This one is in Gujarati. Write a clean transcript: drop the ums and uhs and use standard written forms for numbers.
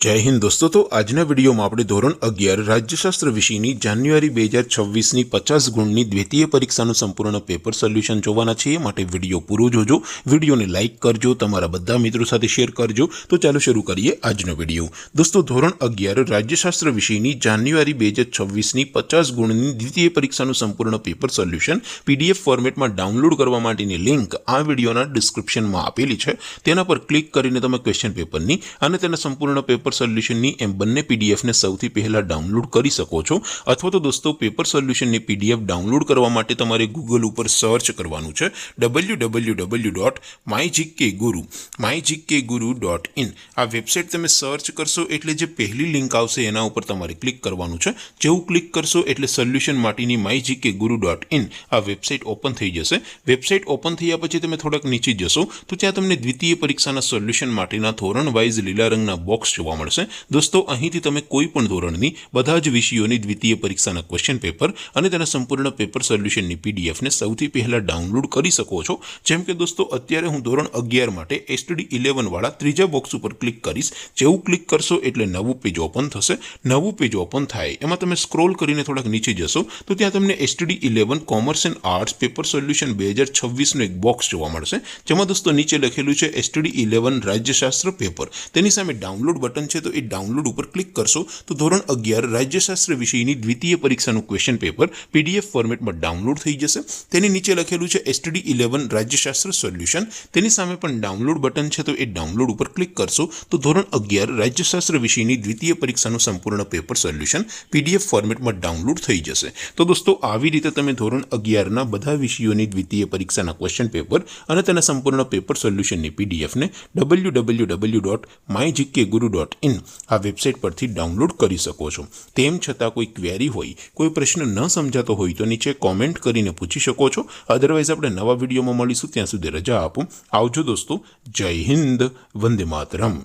जय हिंद दोस्तों। तो आजना वीडियो में આપણે ધોરણ 11 રાજ્યશાસ્ત્ર વિષયની જાન્યુઆરી 2026ની 50 ગુણની દ્વિતીય પરીક્ષાનું સંપૂર્ણ પેપર સોલ્યુશન જોવાના છીએ। માટે વિડિયો પૂરો જોજો, વિડિયોને લાઈક કરજો, તમારા બધા મિત્રો સાથે શેર કરજો। તો ચાલો શરૂ કરીએ આજનો વિડિયો। દોસ્તો ધોરણ 11 રાજ્યશાસ્ત્ર વિષયની જાન્યુઆરી 2026ની 50 ગુણની દ્વિતીય પરીક્ષાનું સંપૂર્ણ પેપર સોલ્યુશન પીડીએફ ફોર્મેટમાં ડાઉનલોડ કરવા માટેની લિંક આ વિડિયોના ડિસ્ક્રિપ્શનમાં આપેલી છે। તેના પર ક્લિક કરીને તમે ક્વેશ્ચન પેપરની અને તેના સંપૂર્ણ પેપર સોલ્યુશનની એમ બંને પીડીએફને સૌથી પહેલા ડાઉનલોડ કરી શકો છો। અથવા તો દોસ્તો પેપર સોલ્યુશનની પીડીએફ ડાઉનલોડ કરવા માટે તમારે ગૂગલ ઉપર સર્ચ કરવાનું છે www.mygkguru.in। આ વેબસાઇટ તમે સર્ચ કરશો એટલે જે પહેલી લિંક આવશે એના ઉપર તમારે ક્લિક કરવાનું છે। જેવું ક્લિક કરશો એટલે સોલ્યુશન માટેની mygkguru.in આ વેબસાઇટ ઓપન થઈ જશે। વેબસાઇટ ઓપન થયા પછી તમે થોડાક નીચે જશો તો ત્યાં તમને દ્વિતીય પરીક્ષાના સોલ્યુશન માટેના ધોરણ વાઇઝ લીલા રંગના બોક્સ જોવા મળશે। दोस्तों અહીંથી તમે કોઈ પણ ધોરણની બધા જ વિષયોની દ્વિતીય પરીક્ષાના ક્વેશ્ચન પેપર અને તેના સંપૂર્ણ પેપર સોલ્યુશનની પીડીએફને સૌથી પહેલા ડાઉનલોડ કરી શકો છો। જેમ કે દોસ્તો અત્યારે હું ધોરણ 11 માટે એસટીડી 11 વાળા ત્રીજા બોક્સ ઉપર ક્લિક કરીશ। જેવું ક્લિક કરશો એટલે નવું પેજ ઓપન થશે। નવું પેજ ઓપન થાય એમાં તમે સ્ક્રોલ કરીને થોડાક નીચે જશો તો ત્યાં તમને STD 11 commerce and arts paper solution 2026 નું એક બોક્સ જોવા મળશે। જેમાં દોસ્તો નીચે લખેલું છે એસટીડી 11 રાજ્યશાસ્ત્ર પેપર। તેની સામે ડાઉનલોડ બટન છે तो ये डाउनलोड पर क्लिक करशो तो धोरण 11 राज्यशास्त्र विषयनी द्वितीय परीक्षाનું क्वेश्चन पेपर पीडीएफ फॉर्मेट में डाउनलोड થઈ જશે। તેની નીચે લખેલું છે એસટીડી 11 રાજ્યશાસ્ત્ર સોલ્યુશન। તેની સામે પણ ડાઉનલોડ બટન છે તો એ ડાઉનલોડ ઉપર ક્લિક કરશો તો ધોરણ 11 રાજ્યશાસ્ત્ર વિષયની દ્વિતીય પરીક્ષાનું સંપૂર્ણ પેપર સોલ્યુશન પીડીએફ ફોર્મેટમાં ડાઉનલોડ થઈ જશે। તો દોસ્તો આવી રીતે તમે ધોરણ 11 ના બધા વિષયોની દ્વિતીય પરીક્ષાના ક્વેશ્ચન પેપર અને તેના સંપૂર્ણ પેપર સોલ્યુશનની પીડીએફ ને www.mygkguru.in આ વેબસાઇટ પરથી ડાઉનલોડ કરી શકો છો। તેમ છતાં કોઈ ક્વેરી હોય, કોઈ પ્રશ્ન ન સમજાતો હોય તો નીચે કોમેન્ટ કરીને પૂછી શકો છો। અધરવાઇઝ આપણે નવા વિડીયોમાં મળીશું, ત્યાં સુધી રજા આપો। આવજો દોસ્તો। જય હિન્દ, વંદે માતરમ।